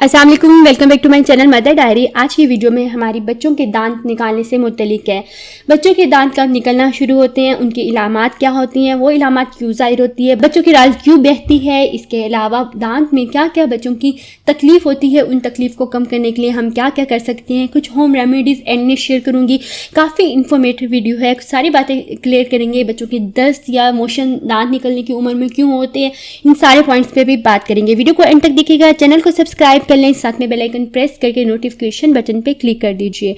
السلام علیکم، welcome back to my channel mother diary. آج کی ویڈیو میں ہماری بچوں کے دانت نکالنے سے متعلق ہے۔ بچوں کے دانت کب نکلنا شروع ہوتے ہیں، ان کی علامات کیا ہوتی ہیں، وہ علامات کیوں ظاہر ہوتی ہے، بچوں کی رال کیوں بہتی ہے، اس کے علاوہ دانت میں کیا کیا بچوں کی تکلیف ہوتی ہے، ان تکلیف کو کم کرنے کے لیے ہم کیا کیا کر سکتے ہیں، کچھ ہوم ریمیڈیز اینڈ میں شیئر کروں گی۔ کافی انفارمیٹیو ویڈیو ہے، ساری باتیں کلیئر کریں گے۔ بچوں کے دست یا موشن دانت نکلنے کی عمر میں کیوں ہوتے ہیں، ان سارے پوائنٹس پہ بھی بات کریں گے۔ ویڈیو کو اینڈ تک دیکھیے گا، چینل کو سبسکرائب کر لیں، ساتھ میں بیل آئیکن پریس کر کے نوٹیفیکیشن بٹن پہ کلک کر دیجئے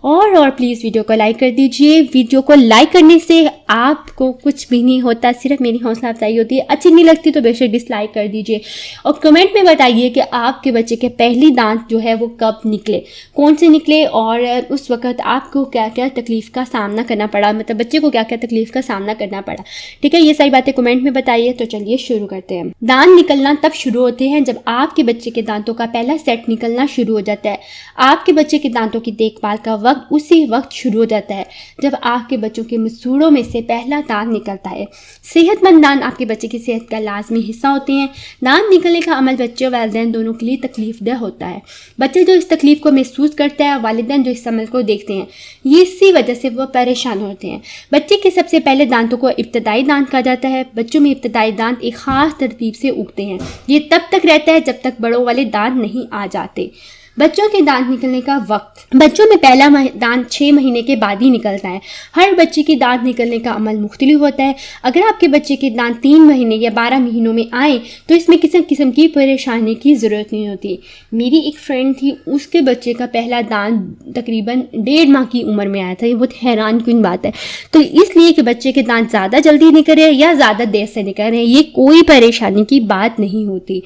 اور پلیز ویڈیو کو لائک کر دیجئے۔ ویڈیو کو لائک کرنے سے آپ کو کچھ بھی نہیں ہوتا، صرف میری حوصلہ افزائی ہوتی ہے۔ اچھی نہیں لگتی تو بے شک ڈس لائک کر دیجئے اور کمنٹ میں بتائیے کہ آپ کے بچے کے پہلی دانت جو ہے وہ کب نکلے، کون سے نکلے، اور اس وقت آپ کو کیا کیا تکلیف کا سامنا کرنا پڑا، مطلب بچے کو کیا کیا تکلیف کا سامنا کرنا پڑا۔ ٹھیک ہے، یہ ساری باتیں کمنٹ میں بتائیے۔ تو چلیے شروع کرتے ہیں۔ دانت نکلنا تب شروع ہوتے ہیں جب آپ کے بچے کے دانتوں کا پہلا سیٹ نکلنا شروع ہو جاتا ہے۔ آپ کے بچے کے دانتوں کی دیکھ بھال کا وقت اسی وقت شروع ہو جاتا ہے جب آپ کے بچوں کے مسوڑوں میں سے پہلا دانت نکلتا ہے۔ صحت مند دانت آپ کے بچے کی صحت کا لازمی حصہ ہوتے ہیں۔ دانت نکلنے کا عمل بچے اور والدین دونوں کے لیے تکلیف دہ ہوتا ہے۔ بچے جو اس تکلیف کو محسوس کرتا ہے اور والدین جو اس عمل کو دیکھتے ہیں، یہ اسی وجہ سے وہ پریشان ہوتے ہیں۔ بچے کے سب سے پہلے دانتوں کو ابتدائی دانت کہا جاتا ہے۔ بچوں میں ابتدائی دانت ایک خاص ترتیب سے اگتے ہیں۔ یہ تب تک رہتا ہے جب تک بڑوں والے دانت نہیں آ جاتے۔ بچوں کے دانت نکلنے کا وقت، بچوں میں پہلا دانت 6 مہینے کے بعد ہی نکلتا ہے۔ ہر بچے کی دانت نکلنے کا عمل مختلف ہوتا ہے۔ اگر آپ کے بچے کے دانت 3 مہینے یا 12 مہینوں میں آئیں تو اس میں کسی قسم کی پریشانی کی ضرورت نہیں ہوتی۔ میری ایک فرینڈ تھی، اس کے بچے کا پہلا دانت تقریباً 1.5 ماہ کی عمر میں آیا تھا۔ یہ بہت حیران کن بات ہے۔ تو اس لیے کہ بچے کے دانت زیادہ جلدی نکل رہے یا زیادہ دیر سے نکل رہے ہیں، یہ کوئی پریشانی کی بات نہیں ہوتی۔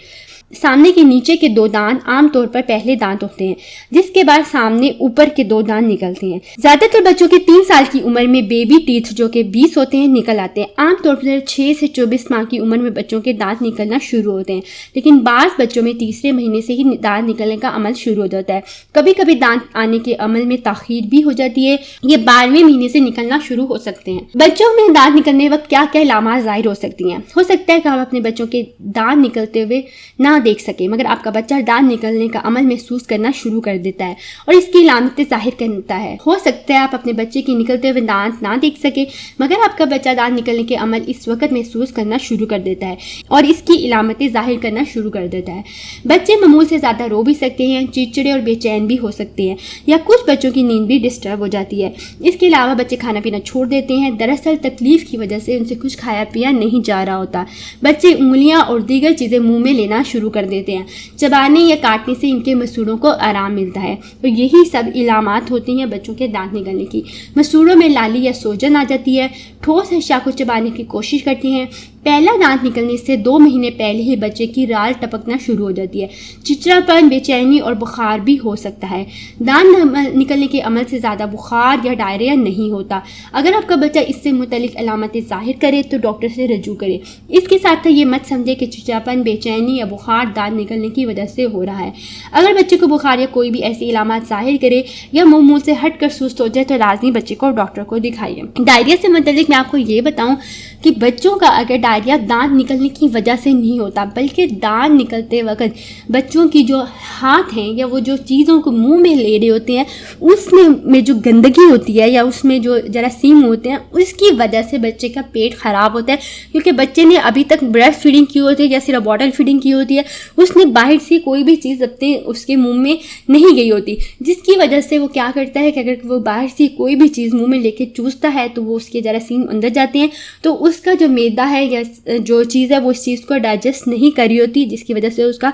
سامنے کے نیچے کے 2 دانت عام طور پر پہلے دانت ہوتے ہیں، جس کے بعد سامنے اوپر کے 2 دانت نکلتے ہیں۔ زیادہ تر بچوں کے 3 سال کی عمر میں بیبی ٹیتھ جو کہ 20 ہوتے ہیں نکل آتے ہیں۔ عام طور پر 6 سے 24 ماہ کی عمر میں بچوں کے دانت نکلنا شروع ہوتے ہیں، لیکن بعض بچوں میں تیسرے مہینے سے ہی دانت نکلنے کا عمل شروع ہو جاتا ہے۔ کبھی کبھی دانت آنے کے عمل میں تاخیر بھی ہو جاتی ہے، یہ 12ویں مہینے سے نکلنا شروع ہو سکتے ہیں۔ بچوں میں دانت نکلنے وقت کیا کیا علامات ظاہر ہو سکتی ہیں؟ ہو سکتا ہے کہ آپ اپنے بچوں کے دانت نکلتے ہوئے نہ دیکھ سکے، مگر آپ کا بچہ دانت نکلنے کا عمل محسوس کرنا شروع کر دیتا ہے اور اس کی علامتیں ظاہر کرتا ہے۔ ہو سکتا ہے آپ اپنے بچے کی نکلتے ہوئے دانت نہ دیکھ سکے، مگر آپ کا بچہ دانت نکلنے کے عمل اس وقت محسوس کرنا شروع کر دیتا ہے اور اس کی علامتیں ظاہر کرنا شروع کر دیتا ہے۔ بچے معمول سے زیادہ رو بھی سکتے ہیں، چڑچڑے اور بے چین بھی ہو سکتے ہیں، یا کچھ بچوں کی نیند بھی ڈسٹرب ہو جاتی ہے۔ اس کے علاوہ بچے کھانا پینا چھوڑ دیتے ہیں، دراصل تکلیف کی وجہ سے ان سے کچھ کھایا پیا نہیں جا رہا ہوتا۔ بچے انگلیاں اور دیگر چیزیں منہ میں لینا شروع کر دیتے ہیں، چبانے یا کاٹنے سے ان کے مسوڑوں کو آرام ملتا ہے۔ تو یہی سب علامات ہوتی ہیں بچوں کے دانت نکلنے کی۔ مسوڑوں میں لالی یا سوجن آ جاتی ہے، ٹھوس اشیاء کو چبانے کی کوشش کرتی ہیں۔ پہلا دانت نکلنے سے 2 مہینے پہلے ہی بچے کی رال ٹپکنا شروع ہو جاتی ہے۔ چچڑاپن، بے چینی اور بخار بھی ہو سکتا ہے۔ دانت نکلنے کے عمل سے زیادہ بخار یا ڈائریا نہیں ہوتا۔ اگر آپ کا بچہ اس سے متعلق علامتیں ظاہر کرے تو ڈاکٹر سے رجوع کرے۔ اس کے ساتھ یہ مت سمجھے کہ چچڑاپن، بے چینی یا بخار دانت نکلنے کی وجہ سے ہو رہا ہے۔ اگر بچے کو بخار یا کوئی بھی ایسی علامات ظاہر کرے یا معمول سے ہٹ کر سست ہو جائے تو لازمی بچے کو ڈاکٹر کو دکھائیے۔ ڈائریا سے متعلق میں آپ کو یہ بتاؤں کہ بچوں کا اگر ڈائریا دانت نکلنے کی وجہ سے نہیں ہوتا، بلکہ دانت نکلتے وقت بچوں کی جو ہاتھ ہیں یا وہ جو چیزوں کو منہ میں لے رہے ہوتے ہیں اس میں جو گندگی ہوتی ہے یا اس میں جو جراثیم ہوتے ہیں، اس کی وجہ سے بچے کا پیٹ خراب ہوتا ہے، کیونکہ بچے نے ابھی تک بریسٹ فیڈنگ کی ہوتی ہے یا صرف باٹل فیڈنگ کی ہوتی ہے، اس نے باہر سے کوئی بھی چیز اپنے اس کے منہ میں نہیں گئی ہوتی، جس کی وجہ سے وہ کیا کرتا ہے کہ اگر وہ باہر سے کوئی بھی چیز منہ میں لے کے چوستا ہے تو وہ اس کے جراثیم اندر جاتے ہیں، تو اس کا جو معدہ ہے یا جو چیز ہے وہ اس چیز کو ڈائجسٹ نہیں کری ہوتی، جس کی وجہ سے اس کا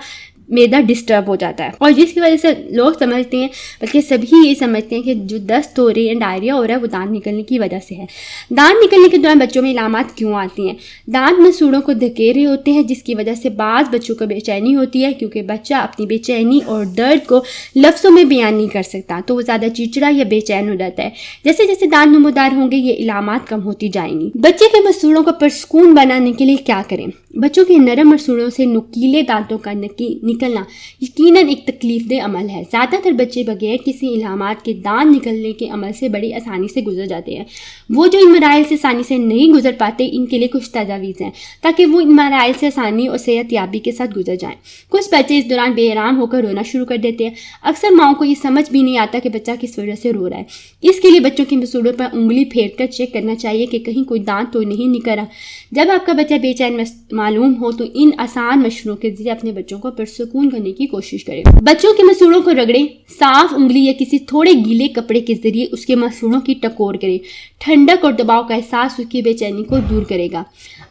معدہ ڈسٹرب ہو جاتا ہے، اور جس کی وجہ سے لوگ سمجھتے ہیں، بلکہ سبھی یہ سمجھتے ہیں کہ جو دست ہو رہی ہے، ڈائریا ہو رہا ہے، وہ دانت نکلنے کی وجہ سے ہے۔ دانت نکلنے کے دوران بچوں میں علامات کیوں آتی ہیں؟ دانت مسوڑوں کو دھکیرے ہوتے ہیں، جس کی وجہ سے بعض بچوں کو بے چینی ہوتی ہے، کیونکہ بچہ اپنی بے چینی اور درد کو لفظوں میں بیان نہیں کر سکتا تو وہ زیادہ چڑچڑا یا بے چین ہو جاتا ہے۔ جیسے جیسے دانت نمودار ہوں گے یہ علامات کم ہوتی جائیں گی۔ بچے کے مسوڑوں کو پرسکون بنانے کے لیے کیا کریں؟ بچوں کے نرم مسوڑوں سے نوکیلے دانتوں کا نکلنا یقیناً ایک تکلیف دہ عمل ہے۔ زیادہ تر بچے بغیر کسی علامات کے دانت نکلنے کے عمل سے بڑی آسانی سے گزر جاتے ہیں۔ وہ جو ان مراحل سے آسانی سے نہیں گزر پاتے، ان کے لیے کچھ تجاویز ہیں تاکہ وہ ان مراحل سے آسانی اور صحت یابی کے ساتھ گزر جائیں۔ کچھ بچے اس دوران بے آرام ہو کر رونا شروع کر دیتے ہیں۔ اکثر ماؤں کو یہ سمجھ بھی نہیں آتا کہ بچہ کس وجہ سے رو رہا ہے۔ اس کے لیے بچوں کی مسوڑوں پر انگلی پھیر کر چیک کرنا چاہیے کہ کہیں کوئی دانت تو نہیں نکلا۔ جب آپ کا بچہ بے چین معلوم ہو تو ان آسان مشوروں کے ذریعے اپنے بچوں کو پرسکون کرنے کی کوشش کریں۔ بچوں کے مسوڑوں کو رگڑیں، صاف انگلی یا کسی تھوڑے گیلے کپڑے کے ذریعے اس کے مسوڑوں کی ٹکور کریں۔ ٹھنڈک اور دباؤ کا احساس اس کی بے چینی کو دور کرے گا۔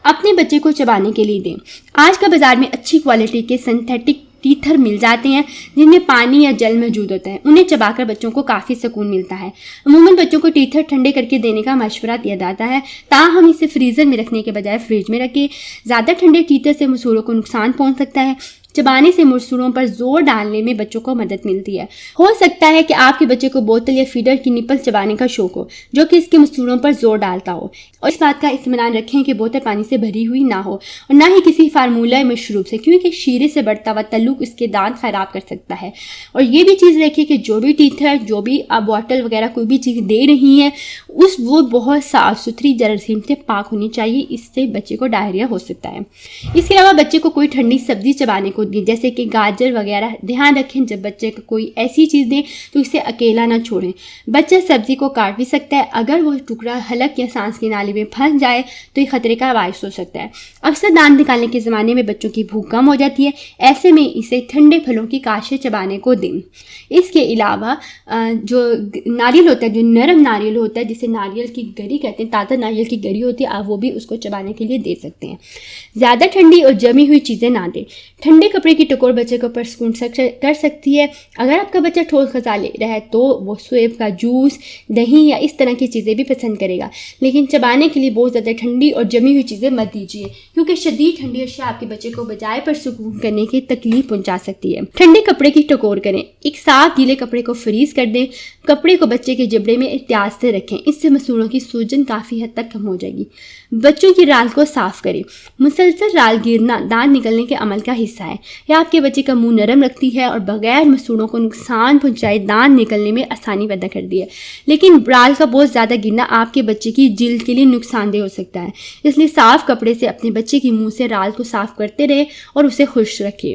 اپنے بچے کو چبانے کے لیے دیں۔ آج کا بازار میں اچھی کوالٹی کے سنتھیٹک ٹیتھر مل جاتے ہیں جن میں پانی یا جل موجود ہوتا ہے۔ انہیں چبا کر بچوں کو کافی سکون ملتا ہے۔ عموماً بچوں کو ٹیتھر ٹھنڈے کر کے دینے کا مشورہ دیا جاتا ہے، تاہم اسے فریزر میں رکھنے کے بجائے فریج میں رکھیں۔ زیادہ ٹھنڈے ٹیتھر سے مسوڑوں کو نقصان پہنچ سکتا ہے۔ چبانے سے مسوڑوں پر زور ڈالنے میں بچوں کو مدد ملتی ہے۔ ہو سکتا ہے کہ آپ کے بچے کو بوتل یا فیڈر کی نپل چبانے کا شوق ہو جو کہ اس کے مسوڑوں پر زور ڈالتا ہو، اور اس بات کا اطمینان رکھیں کہ بوتل پانی سے بھری ہوئی نہ ہو اور نہ ہی کسی فارمولہ مشروب سے، کیونکہ شیرے سے بڑھتا ہوا تعلق اس کے دانت خراب کر سکتا ہے۔ اور یہ بھی چیز رکھیں کہ جو بھی ٹیتھر، جو بھی آپ بوتل وغیرہ کوئی بھی چیز دے رہی ہیں وہ بہت صاف ستھری جراثیم سے پاک ہونی چاہیے، اس سے بچے کو ڈائریا ہو سکتا ہے۔ اس کے علاوہ بچے کو کوئی ٹھنڈی سبزی چبانے کو دیں جیسے کہ گاجر وغیرہ۔ دھیان رکھیں جب بچے کو کوئی ایسی چیز دیں تو اسے اکیلا نہ چھوڑیں۔ بچہ سبزی کو کاٹ بھی سکتا ہے، اگر وہ ٹکڑا حلق یا سانس کی نالی میں پھنس جائے تو یہ خطرے کا باعث ہو سکتا ہے۔ اکثر دانت نکالنے کے زمانے میں بچوں کی بھوک کم ہو جاتی ہے، ایسے میں اسے ٹھنڈے پھلوں کی کاشیں چبانے کو دیں۔ اس کے علاوہ جو ناریل ہوتا ہے، جو نرم ناریل ہوتا ہے جسے ناریل کی گری کہتے ہیں، تازہ ناریل کی گری ہوتی ہے، آپ وہ بھی اس کو چبانے کے لیے دے سکتے ہیں۔ زیادہ ٹھنڈی اور جمی ہوئی چیزیں نہ دیں۔ ٹھنڈے کپڑے کی ٹکور بچے کو پرسکون کر سکتی ہے۔ اگر آپ کا بچہ ٹھوس غذا لے رہا ہے تو وہ سیب کا جوس، دہی یا اس طرح کی چیزیں بھی پسند کرے گا، لیکن چبانے کے لیے بہت زیادہ ٹھنڈی اور جمی ہوئی چیزیں مت دیجیے، کیونکہ شدید ٹھنڈی اشیاء آپ کے بچے کو بجائے پرسکون کرنے کی تکلیف پہنچا سکتی ہے۔ ٹھنڈے کپڑے کی ٹکور کریں۔ ایک صاف گیلے کپڑے کو فریز کر دیں۔ کپڑے کو بچے کے جبڑے میں احتیاط سے رکھیں، اس سے مسوڑوں کی سوجن کافی حد تک کم ہو جائے گی۔ بچوں کی رال کو صاف کریں۔ مسلسل رال گرنا دانت نکلنے کے عمل کا حصہ ہے۔ یہ آپ کے بچے کا منہ نرم رکھتی ہے اور بغیر مسوڑوں کو نقصان پہنچائے دانت نکلنے میں آسانی پیدا کرتی ہے، لیکن رال کا بہت زیادہ گرنا آپ کے بچے کی جلد کے لیے نقصان دہ ہو سکتا ہے۔ اس لیے صاف کپڑے سے اپنے بچے کے منہ سے رال کو صاف کرتے رہیں اور اسے خشک رکھیں۔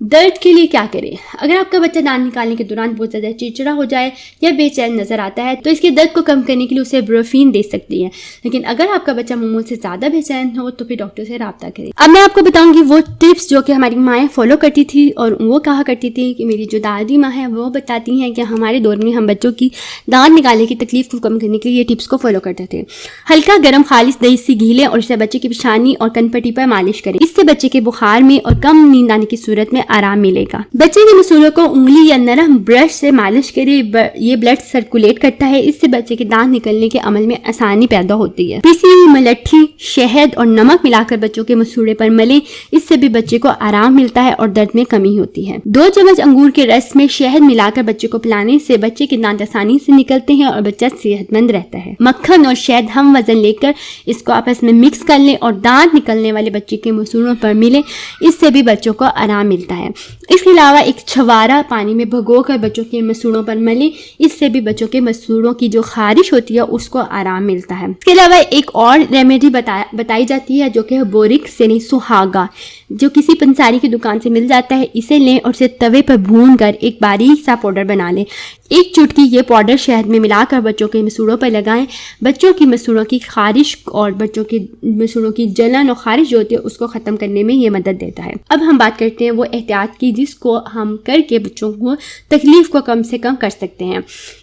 درد کے لیے کیا کریں؟ اگر آپ کا بچہ دانت نکالنے کے دوران بہت زیادہ چڑچڑا ہو جائے یا بے چین نظر آتا ہے تو اس کے درد کو کم کرنے کے لیے اسے بروفین دے سکتی ہے، لیکن اگر آپ کا بچہ معمول سے زیادہ بے چین ہو تو پھر ڈاکٹر سے رابطہ کریں۔ اب میں آپ کو بتاؤں گی وہ ٹپس جو کہ ہماری مائیں فالو کرتی تھی، اور وہ کہا کرتی تھی کہ میری جو دادی ماں ہے وہ بتاتی ہیں کہ ہمارے دور میں ہم بچوں کی دانت نکالنے کی تکلیف کو کم کرنے کے لیے یہ ٹپس کو فالو کرتے تھے۔ ہلکا گرم خالص دہی سے گیلیں اور اسے بچے کی پیشانی اور کن پٹی پر مالش کریں، اس سے بچے کے بخار میں اور کم نیند آنے کی صورت میں آرام ملے گا۔ بچے کے مسوڑوں کو انگلی یا نرم برش سے مالش کریں، یہ بلڈ سرکولیٹ کرتا ہے، اس سے بچے کے دانت نکلنے کے عمل میں آسانی پیدا ہوتی ہے۔ پیسی ہوئی ملٹھی، شہد اور نمک ملا کر بچوں کے مسوڑے پر ملیں، اس سے بھی بچے کو آرام ملتا ہے اور درد میں کمی ہوتی ہے۔ 2 چمچ انگور کے رس میں شہد ملا کر بچے کو پلانے سے بچے کے دانت آسانی سے نکلتے ہیں اور بچہ صحت مند رہتا ہے۔ مکھن اور شہد ہم وزن لے کر اس کو آپس میں مکس کر لیں اور دانت نکلنے والے بچے کے مسوڑوں پر ملیں، اس سے بھی بچوں کو آرام ملتا ہے۔ اس کے علاوہ ایک چھوارا پانی میں بھگو کر بچوں کے مسوڑوں پر ملیں، اس سے بھی بچوں کے مسوڑوں کی جو خارش ہوتی ہے اس کو آرام ملتا ہے۔ اس کے علاوہ ایک اور ریمیڈی بتائی جاتی ہے جو کہ بورکس یعنی سہاگا، جو کسی پنساری کی دکان سے مل جاتا ہے، اسے لیں اور اسے توے پر بھون کر ایک باریک سا پاؤڈر بنا لیں۔ ایک چٹکی یہ پاؤڈر شہد میں ملا کر بچوں کے مسوڑوں پر لگائیں، بچوں کی مسوڑوں کی خارش اور بچوں کے مسوڑوں کی جلن اور خارش جو ہوتی ہے اس کو ختم کرنے میں یہ مدد دیتا ہے۔ اب ہم بات کرتے ہیں وہ احتیاط کی جس کو ہم کر کے بچوں کو تکلیف کو کم سے کم کر سکتے ہیں۔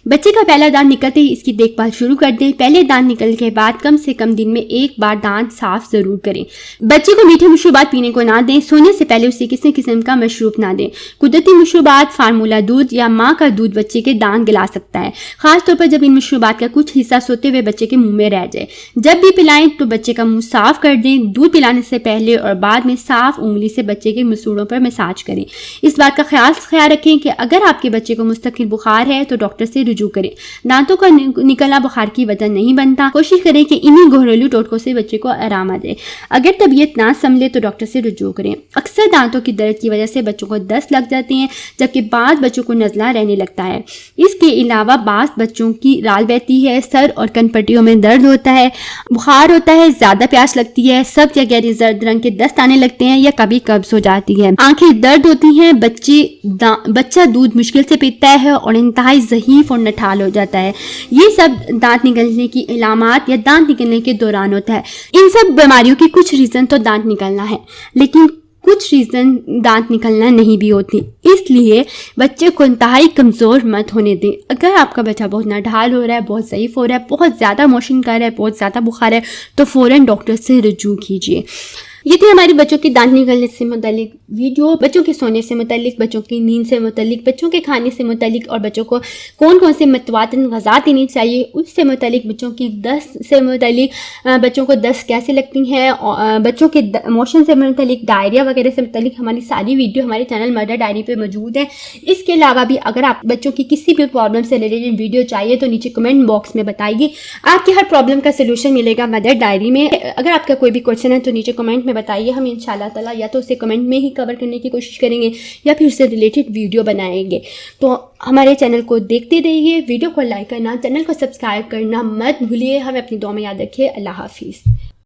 بچے کا پہلا دانت نکلتے ہی اس کی دیکھ بھال شروع کر دیں۔ پہلے دانت نکلنے کے بعد کم سے کم دن میں ایک بار دانت صاف ضرور کریں۔ بچے کو میٹھے مشروبات پینے کو نہ دیں۔ سونے سے پہلے اسے کسی قسم کا مشروب نہ دیں۔ قدرتی مشروبات، فارمولہ دودھ یا ماں کا دودھ بچے کے دانت گلا سکتا ہے، خاص طور پر جب ان مشروبات کا کچھ حصہ سوتے ہوئے بچے کے منہ میں رہ جائے۔ جب بھی پلائیں تو بچے کا منہ صاف کر دیں، دودھ پلانے سے پہلے اور بعد میں صاف انگلی سے بچے کے مسوڑوں پر مساج کریں۔ اس بات کا خیال رکھیں کہ اگر آپ کے بچے کو مستقل بخار ہے تو ڈاکٹر سے رجوع کریں۔ دانتوں کا نکلنا بخار کی وجہ نہیں بنتا، کوشش کریں کہ انہی گھریلو ٹوٹکوں سے بچے کو آرام آ جائے۔ اگر طبیعت نہ سنبھلے تو ڈاکٹر سے رجوع کریں۔ اکثر دانتوں کی درد کی وجہ سے بچوں کو دست لگ جاتے ہیں، جبکہ بعض بچوں کو نزلہ رہنے لگتا ہے۔ اس کے علاوہ بعض بچوں کی رال بہتی ہے، سر اور کن پٹیوں میں درد ہوتا ہے، بخار ہوتا ہے، زیادہ پیاس لگتی ہے، سبز یا گہری زرد رنگ کے دست آنے لگتے ہیں یا کبھی قبض ہو جاتی ہے، آنکھیں درد ہوتی ہیں، بچہ دودھ مشکل سے پیتا ہے اور انتہائی ضعیف اور نٹھال ہو جاتا ہے۔ یہ سب دانت نکلنے کی علامات یا دانت نکلنے کے دوران ہوتا ہے۔ ان سب بیماریوں کی کچھ ریزن تو دانت نکلنا ہے، لیکن کچھ ریزن دانت نکلنا نہیں بھی ہوتی، اس لیے بچے کو انتہائی کمزور مت ہونے دیں۔ اگر آپ کا بچہ بہت نڈھال ہو رہا ہے، بہت ضعیف ہو رہا ہے، بہت زیادہ موشن کر رہا ہے، بہت زیادہ بخار ہے تو فوراً ڈاکٹر سے رجوع کیجیے۔ یہ تھی ہماری بچوں کی دانت نکلنے سے متعلق ویڈیو، بچوں کے سونے سے متعلق، بچوں کی نیند سے متعلق، بچوں کے کھانے سے متعلق اور بچوں کو کون کون سے متوازن غذا دینی چاہیے اس سے متعلق، بچوں کی دست سے متعلق، بچوں کو دست کیسے لگتی ہیں، بچوں کے موشن سے متعلق، ڈائریا وغیرہ سے متعلق ہماری ساری ویڈیو ہمارے چینل مدر ڈائری پہ موجود ہے۔ اس کے علاوہ بھی اگر آپ بچوں کی کسی بھی پرابلم سے ریلیٹڈ ویڈیو چاہیے تو نیچے کمنٹ باکس میں بتائیے، آپ کی ہر پرابلم کا سلوشن ملے گا مدر ڈائری میں۔ اگر آپ کا کوئی بھی کویشچن ہے تو نیچے کمنٹ میں بتائیے، ہم انشاءاللہ تعالیٰ یا تو اسے کمنٹ میں ہی کور کرنے کی کوشش کریں گے یا پھر سے ریلیٹڈ ویڈیو بنائیں گے۔ تو ہمارے چینل کو دیکھتے رہیے، ویڈیو کو لائک کرنا، چینل کو سبسکرائب کرنا مت بھولیے۔ ہمیں اپنی دعا میں یاد رکھیے۔ اللہ حافظ۔